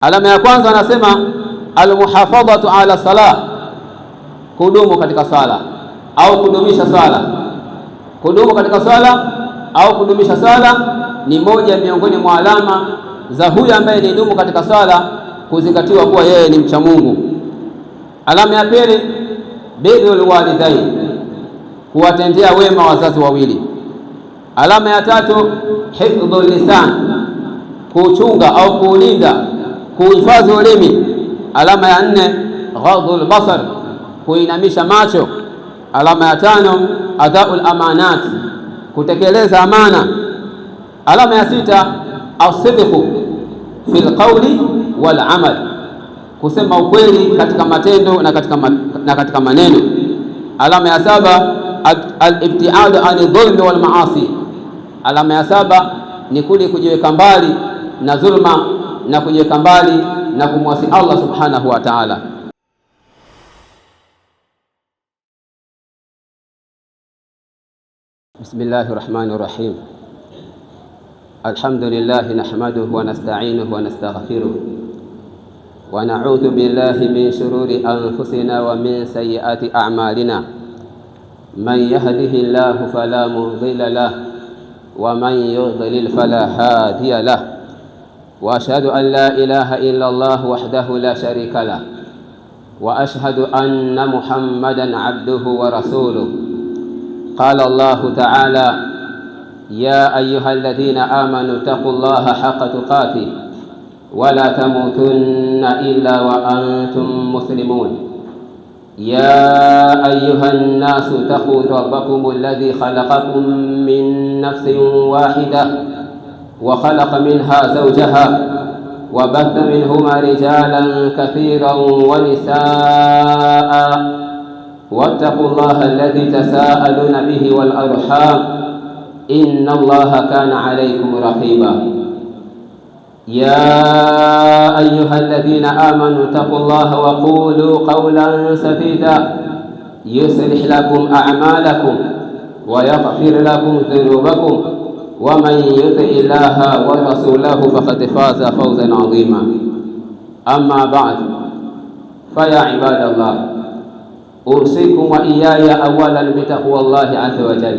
Alama ya kwanza anasema almuhafadhatu ala salah, kudumu katika sala au kudumisha sala. Kudumu katika sala au kudumisha sala ni moja miongoni mwa alama za huyu ambaye ni dumu katika sala, kuzingatiwa kuwa yeye ni mcha Mungu. Alama ya pili, birrul walidain, kuwatendea wema wazazi wawili. Alama ya tatu, hifdhul lisan, kuchunga au kuulinda, kuhifadhi ulimi. Alama ya nne, ghadhul basar, kuinamisha macho. Alama ya tano, adaul amanat, kutekeleza amana. Alama ya sita, asidqu fil qawli wal amal, kusema ukweli katika matendo na katika maneno. Alama ya saba, al-ibtiad ani dhulmi wal maasi. Alama ya saba ni kule kujiweka mbali na dhulma na kujiweka mbali na kumwasi Allah subhanahu wa ta'ala. Bismillahir rahmanir rahim. Alhamdulillah nahmaduhu wa nasta'inuhu wa nastaghfiruh wa na'udhu billahi min shururi anfusina wa min sayyiati a'malina. Man yahdihillahu fala mudilla lahu wa man yudlil fala hadiya lahu. Wa ashhadu an la ilaha illa Allah wahdahu la sharika lahu wa ashhadu anna Muhammadan abduhu wa rasuluhu. Qala Allah ta'ala: ya ayyuhalladhina amanu taqullaha haqqa tuqatih wa la tamutunna illa wa antum muslimun. يا أيها الناس اتقوا ربكم الذي خلقكم من نفس واحدة وخلق منها زوجها وبث منهما رجالا كثيرا ونساء واتقوا الله الذي تساءلون به والأرحام إن الله كان عليكم رقيبا. يا أيها الذين آمنوا اتقوا الله وقولوا قولا سديدا يصلح لكم أعمالكم ويغفر لكم ذنوبكم ومن يطع الله ورسوله فقد فاز فوزا عظيما. أما بعد، فيا عباد الله، أوصيكم وإياي أولا بتقوى الله عز وجل.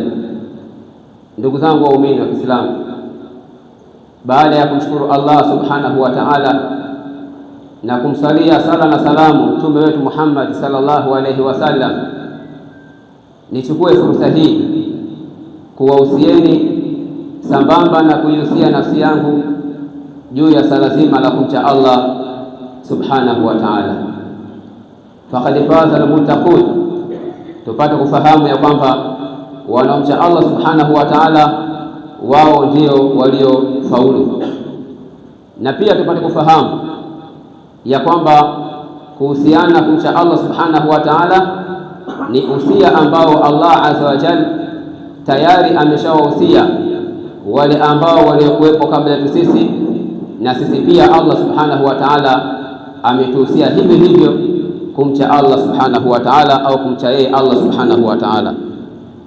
Ndugu zangu waumini wa Kiislamu, baada ya kumshukuru Allah subhanahu wa ta'ala na kumsalia sala na salamu mtume wetu Muhammad sallallahu alayhi wasallam, nichukue fursa hii kuwahusieni sambamba na kuihusia nafsi yangu juu ya sala zima la kumcha Allah subhanahu wa ta'ala. Faqad faza almuttaqun, tupate kufahamu ya kwamba wanaomcha Allah subhanahu wa ta'ala wao ndio waliofaulu, na pia tupate kufahamu ya kwamba kuhusiana kumcha Allah subhanahu wa ta'ala ni usia ambao Allah azza wa jalla tayari ameshawahusia wale ambao waliokuwepo kabla yetu sisi, na sisi pia Allah subhanahu wa ta'ala ametuhusia hivyo hivyo kumcha Allah subhanahu wa ta'ala au kumcha yeye Allah subhanahu wa ta'ala.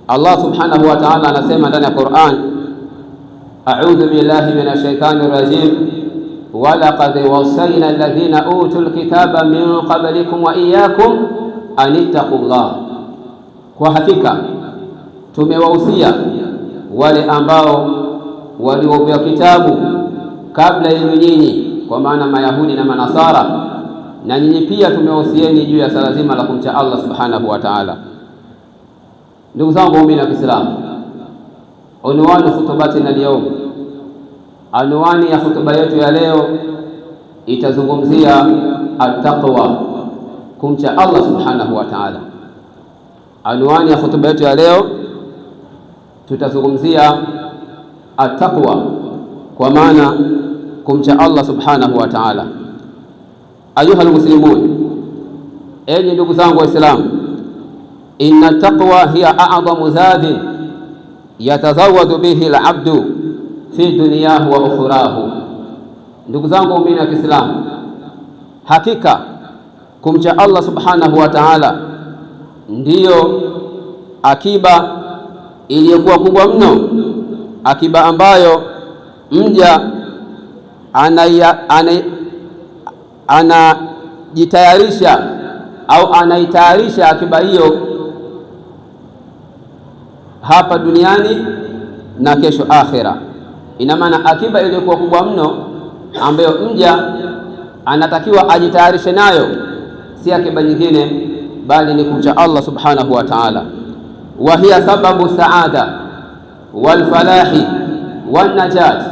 Allah subhanahu wa ta'ala anasema ndani ya Qur'an: a'udhu billahi minash shaitani rajim wa laqad wassayna alladhina utul kitaba min qablikum wa iyyakum an ittaqullah, kwa hakika tumewahusia wale ambao waliopewa kitabu kabla yenu nyinyi, kwa maana Mayahudi na Manasara, na nyinyi pia tumewahusieni juu ya sala zima la kumcha Allah subhanahu wa ta'ala. Ndugu zangu waumini wa Kiislamu, unwani khutubatina leo, anwani ya hutuba yetu ya leo itazungumzia at-taqwa, kumcha Allah subhanahu wa ta'ala. Anwani ya hutuba yetu ya leo tutazungumzia at-taqwa, kwa maana kumcha Allah subhanahu wa ta'ala. Ayuha almuslimun, enyi ndugu zangu Waislamu, inna taqwa hiya a'zamu zadin yatazawwadu bihi al-'abdu fi dunyahu wa ukhrahu. Ndugu zangu waumini wa Kiislamu, hakika kumcha Allah subhanahu wa ta'ala ndiyo akiba iliyokuwa kubwa mno, akiba ambayo mja anajitayarisha au anaitayarisha akiba hiyo hapa duniani na kesho akhera. Ina maana akiba iliyokuwa kubwa mno ambayo mja anatakiwa ajitayarishe nayo si akiba nyingine bali ni kumcha Allah subhanahu wa ta'ala. Wa hiya sababu saada wal falahi wan najat.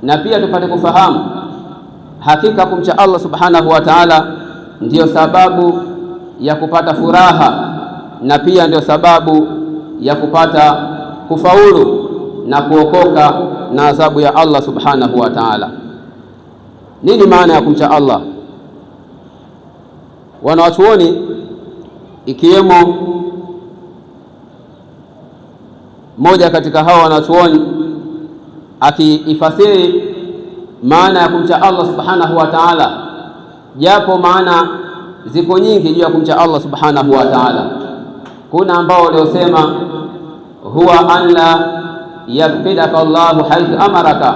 Na pia tupate kufahamu hakika kumcha Allah subhanahu wa ta'ala ndiyo sababu ya kupata furaha na pia ndiyo sababu ya kupata kufaulu na kuokoka na adhabu ya Allah subhanahu wa ta'ala. Nini maana ya kumcha Allah? Wanawachuoni ikiwemo moja katika hawa wanachuoni akiifasiri maana ya kumcha Allah subhanahu wa ta'ala, japo maana ziko nyingi juu ya kumcha Allah subhanahu wa ta'ala. Kuna ambao waliosema huwa an la yafqidaka Allahu haithu amaraka,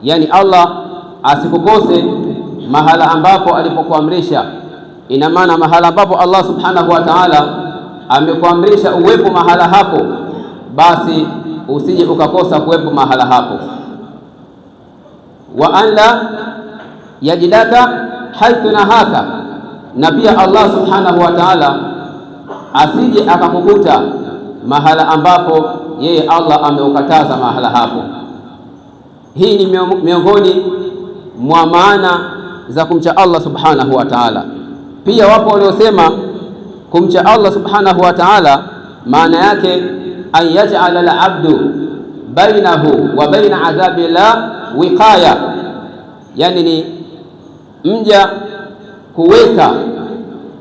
yani Allah asikukose mahala ambapo alipokuamrisha. Ina maana mahala ambapo Allah subhanahu wa ta'ala amekuamrisha uwepo mahala hapo, basi usije ukakosa kuwepo mahala hapo. Wa an la yajidaka haithu nahaka, na pia Allah subhanahu wa ta'ala asije akakukuta mahala ambapo yeye Allah ameukataza mahala hapo. Hii ni miongoni mwa maana za kumcha Allah subhanahu wa ta'ala. Pia wapo waliosema kumcha Allah subhanahu wa ta'ala maana yake an yaj'ala al-'abdu bainahu wa baina adhabillah wiqaya, yani ni mja kuweka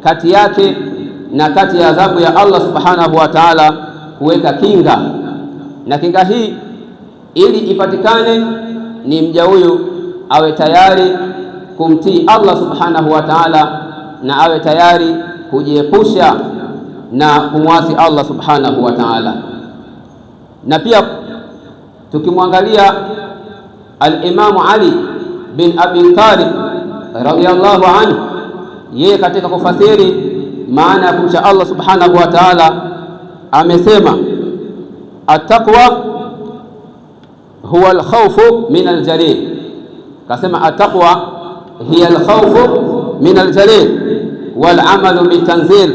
kati yake na kati ya adhabu ya Allah subhanahu wa ta'ala kuweka kinga, na kinga hii ili ipatikane ni mja huyu awe tayari kumtii Allah subhanahu wa ta'ala na awe tayari kujiepusha na kumwasi Allah subhanahu wa ta'ala. Na pia tukimwangalia al-Imamu Ali bin Abi Talib radhiyallahu anhu, yeye katika kufasiri maana ya kumcha Allah subhanahu wa ta'ala amesema at-taqwa huwa al-khawfu min al-jalil. Kasema at-taqwa hiya al-khawfu min al-jalil wal amalu bitanzil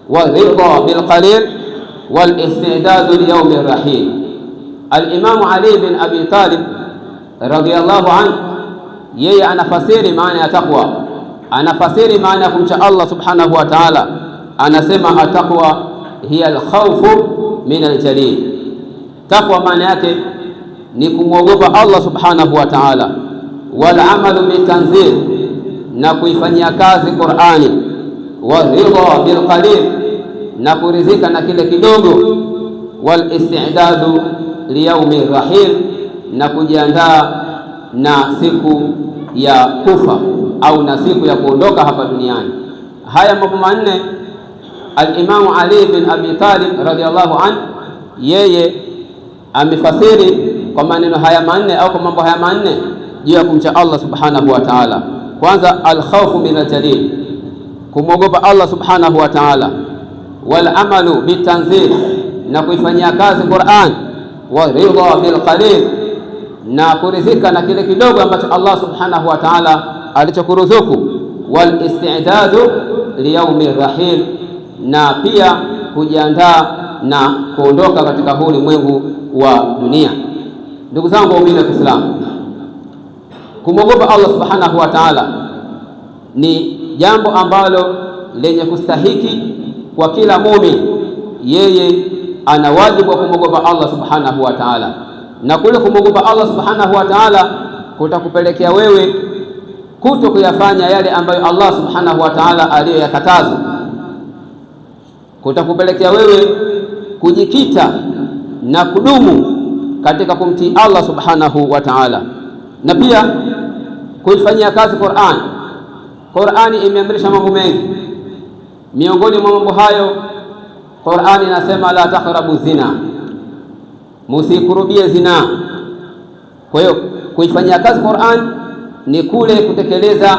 wal ridha bil qalil wal istidad li yawm ar-rahil. Al-Imam Ali bin Abi Talib radhiyallahu anhu yeye anafasiri maana ya taqwa, anafasiri maana ya kumcha Allah subhanahu wa ta'ala, anasema at-taqwa hiya al-khawfu min al-jalil. Taqwa maana yake ni kumwogopa Allah subhanahu wa ta'ala, wal amalu bitanzil, na kuifanyia kazi Qur'ani, wa ridha bil qalil, na kuridhika na kile kidogo, wal istidadu li yawmi rahil, na kujiandaa na siku ya kufa au na siku ya kuondoka hapa duniani. Haya mambo manne al-Imamu Ali bin Abi Talib radhiyallahu anhu yeye amefasiri kwa maneno haya manne au kwa mambo haya manne juu ya kumcha Allah subhanahu wa ta'ala. Kwanza, al-khawfu min al-jalil, kumwogopa Allah subhanahu wa ta'ala, wal amalu bitanzil, na kuifanyia kazi Qur'an, wa ridha bil qalil, na kuridhika na kile kidogo ambacho Allah subhanahu wa ta'ala alichokuruzuku, wal istidadu li yawmi rahil, na pia kujiandaa na kuondoka katika huu ulimwengu wa dunia. Ndugu zangu waumini wa Kiislamu, kumwogopa Allah subhanahu wa ta'ala ni jambo ambalo lenye kustahiki kwa kila muumini. Yeye ana wajibu wa kumwogopa Allah subhanahu wa ta'ala, na kule kumwogopa Allah subhanahu wa ta'ala kutakupelekea wewe kuto kuyafanya yale ambayo Allah subhanahu wa ta'ala aliyoyakataza, kutakupelekea wewe kujikita na kudumu katika kumtii Allah subhanahu wa ta'ala, na pia kuifanyia kazi Qur'an. Qur'ani imeamrisha mambo mengi, miongoni mwa mambo hayo Qur'ani inasema la taqrabu zina, musikurubie zina. Kwa hiyo kuifanyia kazi Qur'an ni kule kutekeleza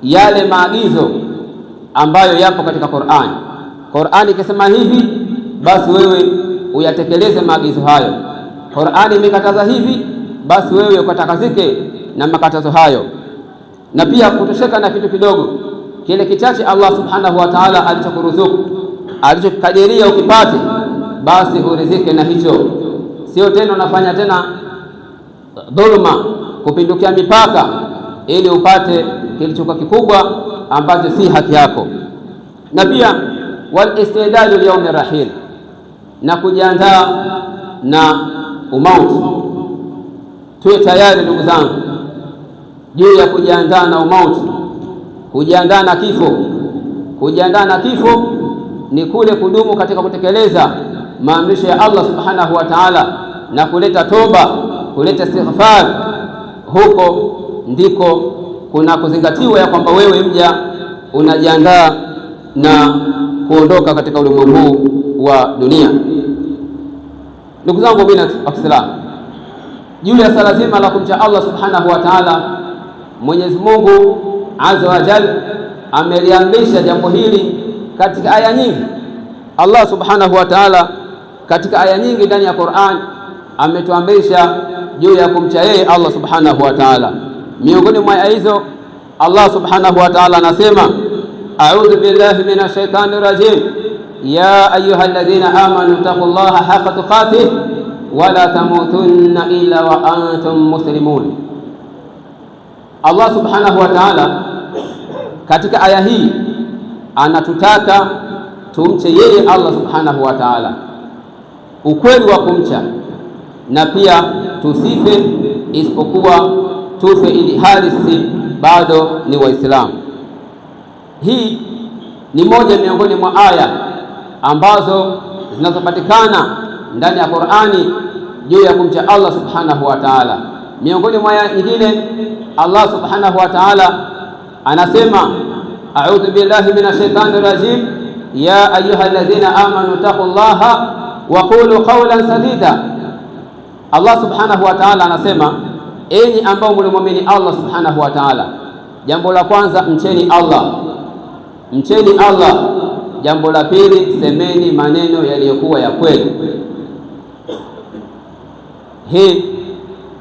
yale maagizo ambayo yapo katika Qur'an. Qur'an ikisema hivi, basi wewe uyatekeleze maagizo hayo. Qur'an imekataza hivi, basi wewe ukatakazike na makatazo hayo. Na pia kutosheka na kitu kidogo, kile kichache Allah subhanahu wa ta'ala alichokuruzuku, alichokadiria ukipate, basi urizike na hicho. Sio tena unafanya tena dhulma, kupindukia mipaka ili upate kilichokuwa kikubwa ambacho si haki yako. Na pia wal istidadu li yawmi rahil, na kujiandaa na umauti. Tuwe tayari ndugu zangu juu ya kujiandaa na umauti, kujiandaa na kifo. Kujiandaa na kifo ni kule kudumu katika kutekeleza maamrisho ya Allah subhanahu wa ta'ala na kuleta toba, kuleta istighfar. Huko ndiko kuna kuzingatiwa ya kwamba wewe mja unajiandaa na kuondoka katika ulimwengu wa dunia. Ndugu zangu mimi wa Kiislamu, juu ya sala zima la kumcha Allah subhanahu wa ta'ala, Mwenyezi Mungu azza wa jalla ameliamrisha jambo hili katika aya nyingi. Allah subhanahu wa ta'ala katika aya nyingi ndani ya Qur'an ametuamrisha juu ya kumcha yeye Allah subhanahu wa ta'ala. Miongoni mwa aya hizo Allah subhanahu wa ta'ala anasema, a'udhu billahi minash shaitani rajim, ya ayyuhalladhina amanu taqullaha haqqa tuqatih wa la tamutunna illa wa antum muslimun. Allah subhanahu wa ta'ala katika aya hii anatutaka tumche yeye Allah subhanahu wa ta'ala, ukweli wa kumcha, na pia tusife isipokuwa tufe ili hali sisi bado ni Waislamu. Hii ni moja miongoni mwa aya ambazo zinazopatikana ndani ya Qur'ani juu ya kumcha Allah subhanahu wa ta'ala. Miongoni mwa aya nyingine Allah subhanahu wa ta'ala anasema, a'udhu billahi minash shaitani rajim, ya ayyuhalladhina amanu taqullaha wa qulu qawlan sadida. Allah subhanahu wa ta'ala anasema, enyi ambao mlimwamini Allah subhanahu wa ta'ala, jambo la kwanza mcheni Allah, mcheni Allah. Jambo la pili, semeni maneno yaliyokuwa ya kweli. Hii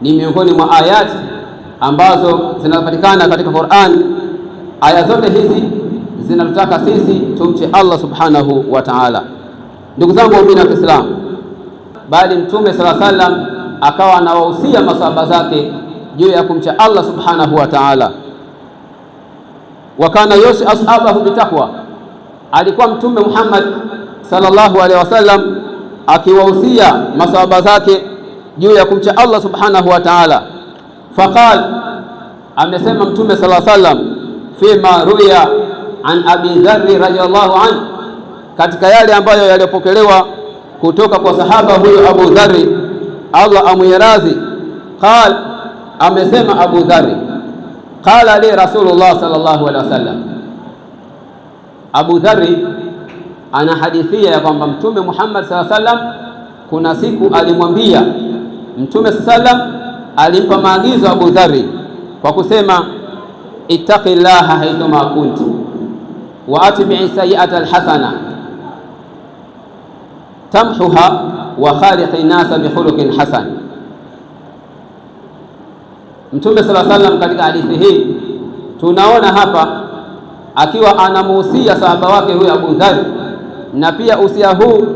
ni miongoni mwa ayati ambazo zinapatikana katika Qur'an. Aya zote hizi zinatutaka sisi tumche Allah subhanahu wa ta'ala. Ndugu zangu waumini wa Kiislamu, bali Mtume sallallahu alaihi wasallam akawa anawahusia masahaba zake juu ya kumcha Allah subhanahu wa ta'ala. Wa kana yusi ashabahu bitaqwa, alikuwa Mtume Muhammad sallallahu alaihi wasallam akiwahusia masahaba zake juu ya kumcha Allah subhanahu wa ta'ala. Faqal, amesema Mtume sallallahu alaihi wasallam, fima ruya an Abi Dharr radhiyallahu anhu, katika yale ambayo yaliyopokelewa kutoka kwa sahaba huyo Abu Dharr, Allah amwiradhi. Qal, amesema Abu Dharr, qala li Rasulullah sallallahu alaihi wasallam. Abu Dharr ana hadithia ya kwamba Mtume Muhammad sallallahu alaihi wasallam kuna siku alimwambia Mtume sallallahu alaihi wasallam, alimpa maagizo Abu Dharr kwa kusema, ittaqillaha haithuma kunti wa atbi'i sayyi'ata alhasana tamhuha wa khaliqin nasa bi khuluqin hasan. Mtume sallallahu alaihi wasallam katika hadithi hii tunaona hapa akiwa anamuhusia sahaba wake huyo Abu Dharr, na pia usia huu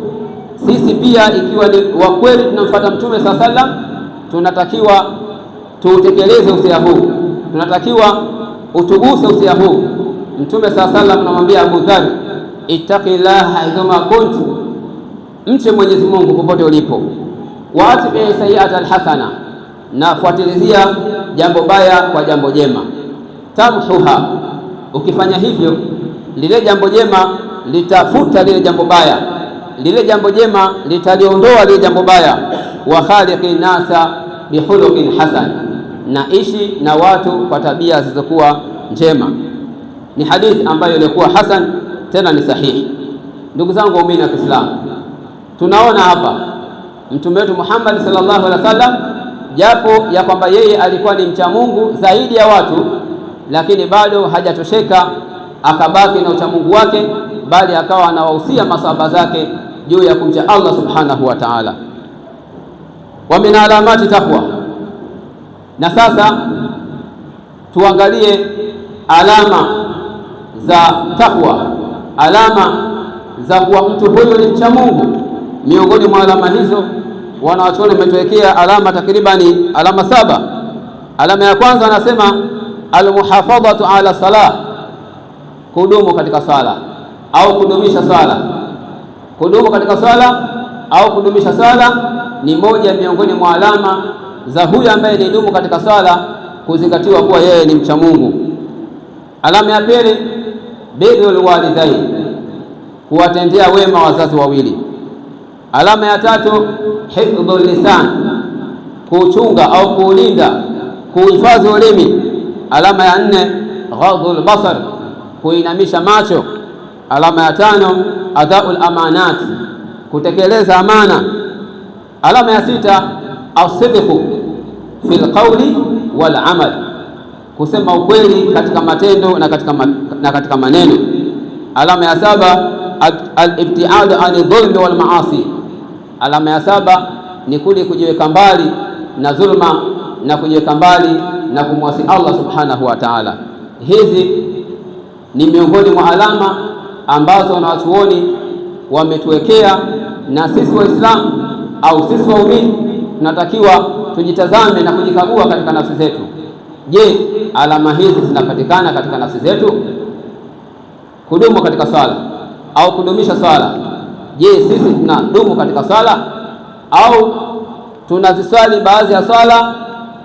sisi pia ikiwa ni wa kweli tunamfuata Mtume sallallahu alaihi wasallam tunatakiwa tuutekeleze usia huu, tunatakiwa utuguse usia huu. Mtume sallallahu alaihi wasallam anamwambia Abu Dharr, ittaqillaha haithuma kunti, mche Mwenyezi Mungu popote ulipo. Wa atbi'i sayyi'ata alhasana, na fuatilizia jambo baya kwa jambo jema. Tamhuha, ukifanya hivyo lile jambo jema litafuta lile jambo baya, lile jambo jema litaliondoa lile jambo baya. Wa khaliqin nasa bi khuluqin hasan, na ishi na watu kwa tabia zilizokuwa njema. Ni hadithi ambayo ilikuwa hasan, tena ni sahihi. Ndugu zangu waumini wa Kiislamu, tunaona hapa Mtume wetu Muhammad sallallahu alaihi wasallam japo ya kwamba yeye alikuwa ni mcha Mungu zaidi ya watu, lakini bado hajatosheka, akabaki na uchamungu wake, bali akawa anawahusia masahaba zake juu ya kumcha Allah subhanahu wa ta'ala. Wa min alamati taqwa. Na sasa tuangalie alama za taqwa, alama za kuwa mtu huyo ni mcha Mungu. Miongoni mwa alama hizo wanawachuoni wametuwekea alama takribani alama 7. Alama ya kwanza anasema almuhafadhatu ala salah, kudumu katika sala au kudumisha sala. Kudumu katika sala au kudumisha sala ni moja miongoni mwa alama za huyu ambaye ni dumu katika sala, kuzingatiwa kuwa yeye ni mcha Mungu. Alama ya pili, birrul walidain, kuwatendea wema wazazi wawili. Alama ya tatu, hifdhul lisan, kuchunga au kuulinda, kuhifadhi ulimi. Alama ya nne, ghadhul basar, kuinamisha macho. Alama ya tano, adaul amanat, kutekeleza amana. Alama ya sita, asidqu fil qawli wal amal, kusema ukweli katika matendo na katika maneno. Alama ya saba, al-ibtiad ani dhulmi wal maasi. Alama ya saba ni kule kujiweka mbali na dhulma na kujiweka mbali na kumwasi Allah subhanahu wa ta'ala. Hizi ni miongoni mwa alama ambazo wanawachuoni wametuwekea, na sisi Waislamu au sisi waumini tunatakiwa tujitazame na kujikagua katika nafsi zetu. Je, alama hizi zinapatikana katika nafsi zetu? Kudumu katika sala au kudumisha sala. Je, sisi tunadumu katika sala au tunaziswali baadhi ya sala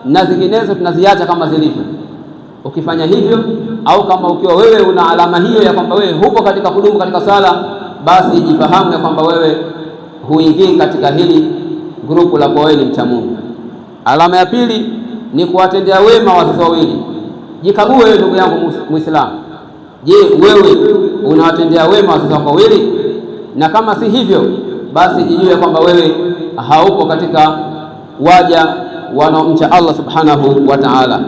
na zinginezo tunaziacha kama zilivyo? Ukifanya hivyo, au kama ukiwa wewe una alama hiyo ya kwamba wewe huko katika kudumu katika sala, basi jifahamu ya kwamba wewe huingii katika hili grupu la kwa wewe ni mcha Mungu. Alama ya pili ni kuwatendea wema wazazi wawili. Jikague wewe ndugu yangu Muislamu. Je, wewe unawatendea wema wazazi wako wawili? Na kama si hivyo, basi jijue kwamba wewe haupo katika waja wanaomcha Allah subhanahu wa ta'ala.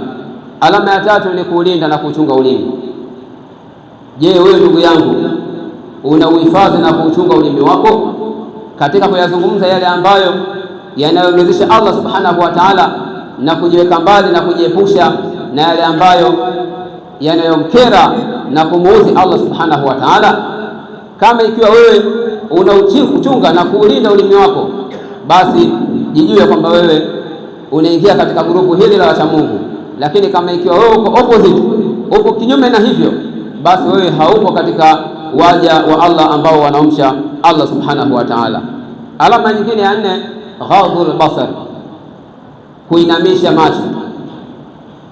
Alama ya tatu ni kuulinda na kuchunga ulimi. Je, wewe ndugu yangu unauhifadhi na kuchunga ulimi wako katika kuyazungumza yale ambayo yanayomridhisha Allah subhanahu wa ta'ala, na kujiweka mbali na kujiepusha na yale ambayo yanayomkera na kumuudhi Allah subhanahu wa ta'ala? Kama ikiwa wewe unauchunga na kuulinda ulimi wako, basi jijue kwamba wewe unaingia katika grupu hili la wacha Mungu. Lakini kama ikiwa wewe uko opposite, uko kinyume na hivyo, basi wewe haupo katika waja wa Allah ambao wanaomcha Allah subhanahu wa ta'ala. Alama nyingine ya nne, ghadhul basar, kuinamisha macho.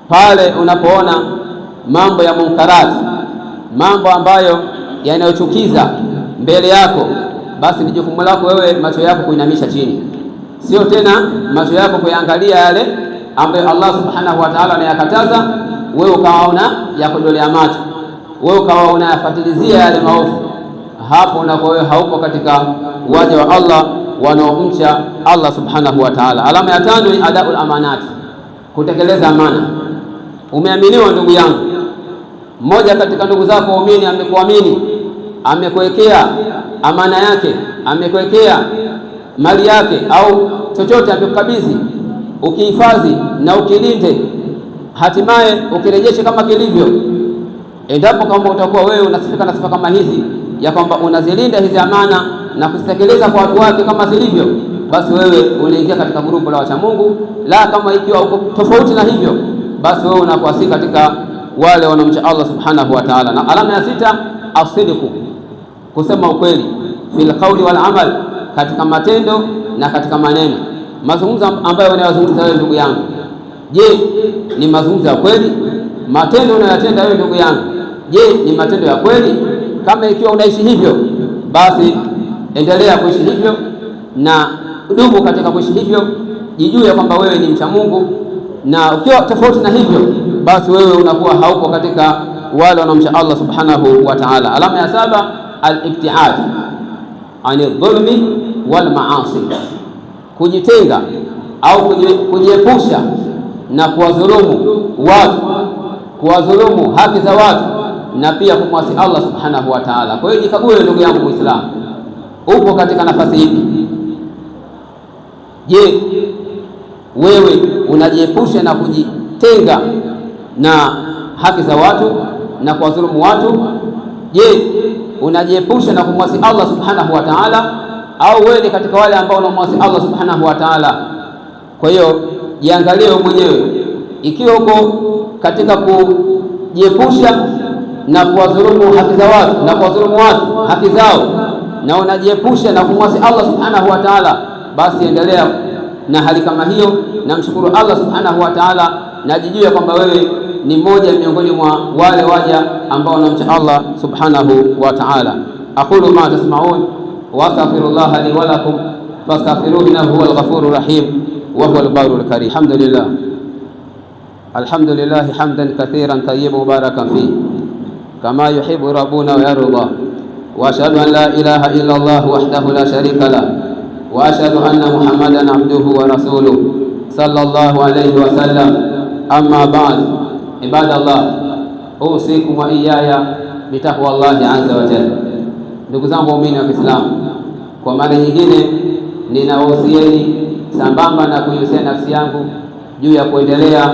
Pale unapoona mambo ya munkarati, mambo ambayo yanayochukiza mbele yako, basi ni jukumu lako wewe macho yako kuinamisha chini, sio tena macho yako kuyaangalia yale ambayo Allah subhanahu wa ta'ala anayakataza, wewe ukawaona ya kudolea macho, wewe ukawa unayafuatilizia yale maovu. Hapo unakuwa wewe haupo katika waja wa Allah wanaomcha Allah subhanahu wa ta'ala. Alama ya tano ni adaul amanati, kutekeleza amana. Umeaminiwa ndugu yangu, mmoja katika ndugu zako waumini amekuamini, amekuwekea amana yake, amekuwekea mali yake au chochote amekukabidhi, ukihifadhi na ukilinde, hatimaye ukirejeshe kama kilivyo. Endapo kama utakuwa wewe unasifika na sifa kama hizi ya kwamba unazilinda hizi amana na kuzitekeleza kwa watu wake kama zilivyo, basi wewe unaingia katika grupu la wacha Mungu. La, kama ikiwa uko tofauti na hivyo, basi wewe unakuwa si katika wale wanaomcha Allah subhanahu wa ta'ala. Na alama ya sita, asidqu, kusema ukweli, fil qawli wal amal, katika matendo na katika maneno. Mazungumzo ambayo unayozungumza wewe ndugu yangu, je, ni mazungumzo ya kweli? Matendo unayotenda wewe ndugu yangu, je, ni matendo ya kweli? Kama ikiwa unaishi hivyo, basi endelea kuishi hivyo na dumu katika kuishi hivyo. Jijue kwamba wewe ni mcha Mungu, na ukiwa tofauti na hivyo, basi wewe unakuwa haupo katika wale wanaomcha Allah subhanahu wa ta'ala. Alama ya saba, al-ibtiad ani dhulmi wal maasi, kujitenga au kujiepusha na kuwadhulumu watu, kuwadhulumu haki za watu, na pia kumwasi Allah subhanahu wa ta'ala. Kwa hiyo jikague ndugu yangu Muislamu, upo katika nafasi hii. Je, wewe unajiepusha na kujitenga na haki za watu na kuwadhulumu watu? Je, unajiepusha na kumwasi Allah subhanahu wa ta'ala, au wewe ni katika wale ambao wanamwasi Allah subhanahu wa ta'ala? Kwa hiyo jiangalie mwenyewe, ikiwa uko katika kujiepusha na kuwadhulumu haki za watu na kuwadhulumu watu haki zao, na unajiepusha na kumwasi Allah subhanahu wa ta'ala, basi endelea na hali kama hiyo, na mshukuru Allah subhanahu wa ta'ala, na jijue kwamba wewe ni mmoja miongoni mwa wale waja ambao wanamcha Allah subhanahu wa ta'ala. Aqulu ma tasma'un wa astaghfirullah li wa lakum fastaghfiruhu innahu huwal ghafurur rahim wa huwal barrul karim. Alhamdulillah hamdan kathiran tayyiban mubarakan fi kama yuhibbu rabbuna wa yarda, wa ashhadu an la ilaha illa Allah wahdahu la sharika lah, wa ashhadu anna Muhammadan abduhu wa rasuluhu sallallahu alayhi wa sallam. Amma ba'd, ibadallah, usikum wa iyaya bitaqwa Allahi azza wa jalla. Ndugu zangu waumini wa Kiislamu, kwa mara nyingine ninawahusieni sambamba na kuihusia nafsi yangu juu ya kuendelea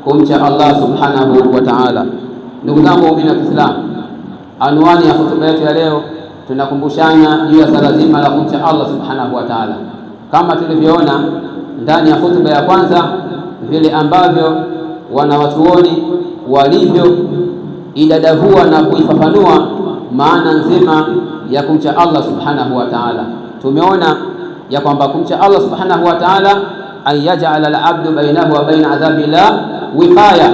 kumcha Allah subhanahu wa ta'ala. Ndugu zangu waumini wa Kiislamu, anwani ya hotuba yetu ya leo, tunakumbushana juu ya sala zima la kumcha Allah subhanahu wa ta'ala. Kama tulivyoona ndani ya hotuba ya kwanza, vile ambavyo wanawachuoni walivyo idadavua na kuifafanua maana nzima ya kumcha Allah subhanahu wa ta'ala. Tumeona ya kwamba kumcha Allah subhanahu wa ta'ala an yaj'ala al-'abdu bainahu wa baina adhabillah wiqaya,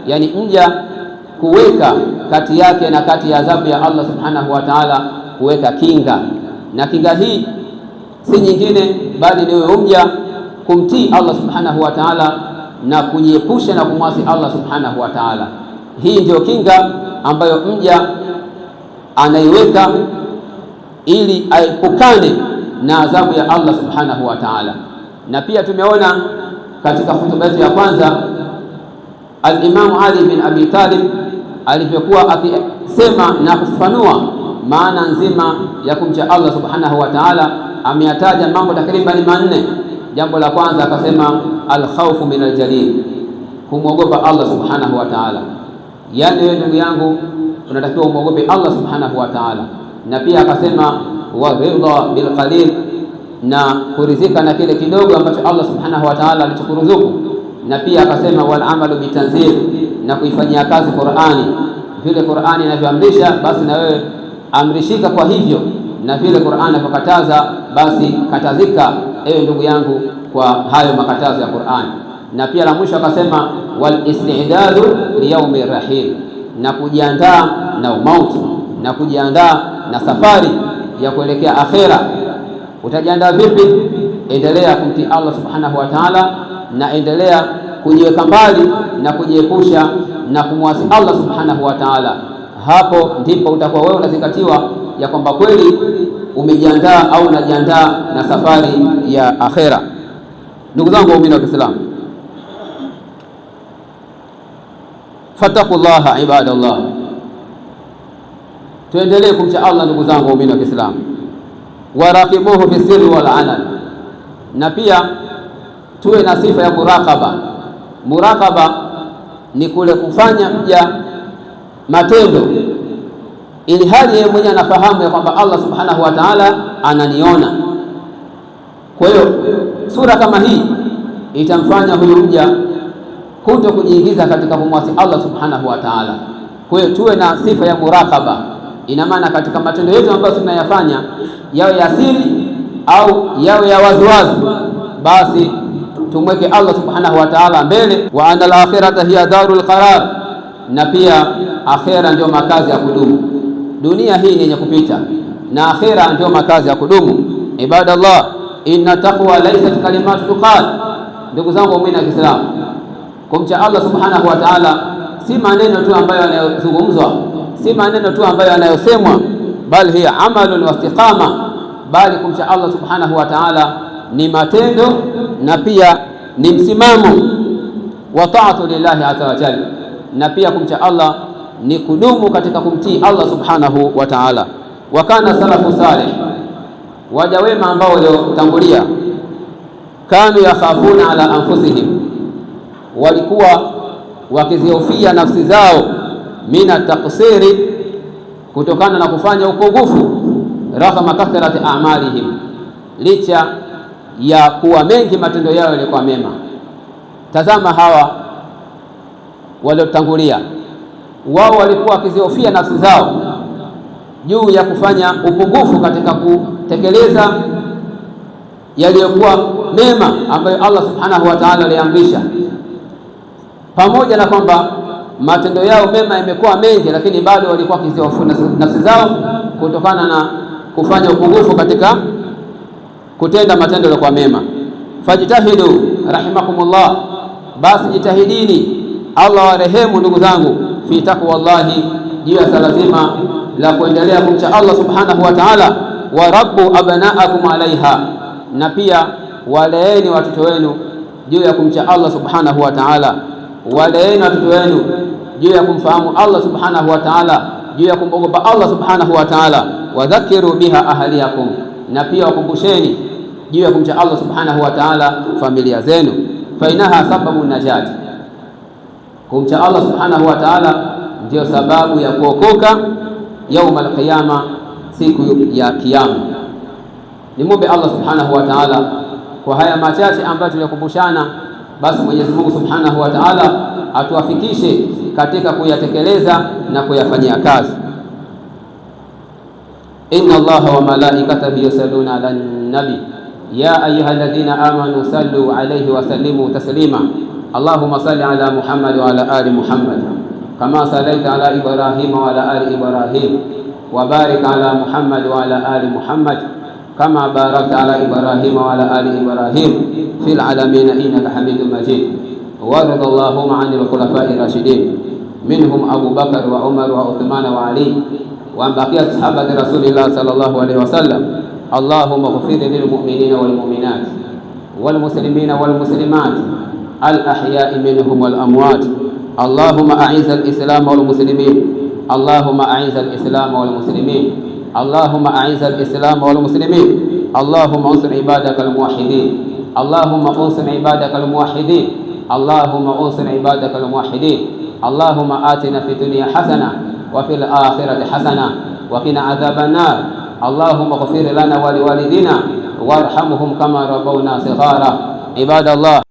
yani mja kuweka kati yake na kati ya adhabu ya Allah subhanahu wa ta'ala, kuweka kinga, na kinga hii si nyingine bali ni mja kumtii Allah subhanahu wa ta'ala na kujiepusha na kumwasi Allah subhanahu wa ta'ala. Hii ndio kinga ambayo mja anaiweka ili aepukane na adhabu ya Allah subhanahu wa ta'ala. Na pia tumeona katika hotuba yetu ya kwanza al-Imam Ali bin Abi Talib alivyokuwa akisema na kufafanua maana nzima ya kumcha Allah subhanahu wa ta'ala, ameyataja mambo takriban manne. Jambo la kwanza akasema al-khawfu min al-jalil, kumwogopa Allah subhanahu wa ta'ala. Yani wewe ndugu yangu unatakiwa umwogope Allah subhanahu wa ta'ala. Na pia akasema wa ridha bil qalil, na kuridhika na kile kidogo ambacho Allah subhanahu wa ta'ala alichokuruzuku. Na pia akasema wal amalu bitanzil, na kuifanyia kazi Qur'ani. Vile Qur'ani inavyoamrisha basi na wewe amrishika kwa hivyo, na vile Qur'ani inapokataza basi katazika ewe ndugu yangu kwa hayo makatazo ya Qur'ani. Na pia la mwisho akasema wal istidadu li yaumi rahil, na kujiandaa na umauti, na kujiandaa na safari ya kuelekea akhera. Utajiandaa vipi? Endelea kumtii Allah subhanahu wa ta'ala, na endelea kujiweka mbali na kujiepusha na kumwasi Allah subhanahu wa ta'ala. Hapo ndipo utakuwa wewe unazingatiwa ya kwamba kweli umejiandaa au unajiandaa na safari ya akhera. Ndugu zangu waumini wa Kiislamu, fattaqullaha ibadallah, tuendelee kumcha Allah ndugu zangu waumini wa Kiislamu. Waraqibuhu fi sirri wal anan, na pia tuwe na sifa ya muraqaba. Muraqaba ni kule kufanya mja matendo ili hali yeye mwenyewe anafahamu ya kwamba Allah subhanahu wa ta'ala ananiona. Kwa hiyo sura kama hii itamfanya huyu mja kuto kujiingiza katika kumwasi Allah subhanahu wa ta'ala. Kwa hiyo tuwe na sifa ya muraqaba. Ina maana katika matendo yetu ambayo tunayafanya, yawe ya siri au yawe ya waziwazi, basi tumweke Allah subhanahu wa ta'ala mbele. Wa anal akhirata hiya darul qarar, na pia akhera ndio makazi ya kudumu. Dunia hii ni yenye kupita na akhera ndio makazi ya kudumu. Ibadallah, inna taqwa laysat kalimatu tuqal. Ndugu zangu waumini wa Kiislamu, kumcha Allah subhanahu wa ta'ala si maneno tu ambayo yanayozungumzwa, si maneno tu ambayo yanayosemwa, bali hiya amalun wa istiqama, bali kumcha Allah subhanahu wa ta'ala ni matendo na pia ni msimamo wa ta'atu lillahi azza wa jalla, na pia kumcha Allah ni kudumu katika kumtii Allah subhanahu wa ta'ala. Wa kana salafu salih, waja wema ambao waliotangulia, kanu yakhafuna ala anfusihim, walikuwa wakizihofia nafsi zao, mina taksiri, kutokana na kufanya upungufu, raghma kathrati a'malihim, licha ya kuwa mengi matendo yao yalikuwa mema. Tazama hawa waliotangulia, wao walikuwa wakizihofia nafsi zao juu ya kufanya upungufu katika kutekeleza yaliyokuwa mema ambayo Allah subhanahu wa ta'ala aliamrisha, pamoja na kwamba matendo yao mema yamekuwa mengi, lakini bado walikuwa wakizihofia nafsi zao kutokana na kufanya upungufu katika kutenda matendo yaliyokuwa mema. Fajtahidu rahimakumullah, basi jitahidini, Allah warehemu ndugu zangu, fi taqwallahi, juu ya sala zima la kuendelea kumcha Allah subhanahu wa ta'ala. Wa rabbu abnaakum alaiha, na pia waleeni watoto wenu juu ya kumcha Allah subhanahu wa ta'ala. Waleeni watoto wenu juu ya kumfahamu Allah subhanahu wa ta'ala, juu ya kumwogopa Allah subhanahu wa ta'ala. Wadhakiru biha ahliyakum, na pia wakumbusheni juu ya kumcha Allah subhanahu wa ta'ala familia zenu. Fa inaha sababu najati, kumcha Allah subhanahu wa ta'ala ndio sababu ya kuokoka yaum al-qiyama, siku ya kiyama. Nimwombe Allah subhanahu wa ta'ala kwa haya machache ambayo tulikumbushana, basi Mwenyezi Mungu subhanahu wa ta'ala atuwafikishe katika kuyatekeleza na kuyafanyia kazi. Inna Allaha wa malaikatahu yusalluna ala nabi ya ayyuhalladhina amanu sallu alayhi wa sallimu taslima. Allahumma salli ala Muhammad wa ala ali Muhammad kama sallaita ala Ibrahim wa ala ali Ibrahim, wa barik ala Muhammad wa ala ali Muhammad kama barakta ala Ibrahim wa ala ali Ibrahim fil alamin innaka Hamidum Majid. Warḍa Allahumma 'anil khulafa'ir rashidin minhum Abu Bakar wa Umar wa Uthman wa Ali wa baqiyat sahabati Rasulillah sallallahu alaihi wasallam. Allahumma ighfir lil mu'minina wal mu'minat wal muslimina wal muslimat al ahya'i minhum wal amwat. Allahumma a'izz al islam wal muslimin, Allahumma a'izz al islam wal muslimin, Allahumma a'izz al islam wal muslimin, Allahumma unsur ibadakal muwahhidin, Allahumma unsur ibadakal muwahhidin, Allahumma unsur ibadakal muwahhidin. Allahumma atina fid dunya hasana wa fil akhirati hasana wa qina adhaban nar. Allahumma ighfir lana wa liwalidina warhamhum kama rabbawna shighara. Ibadallah,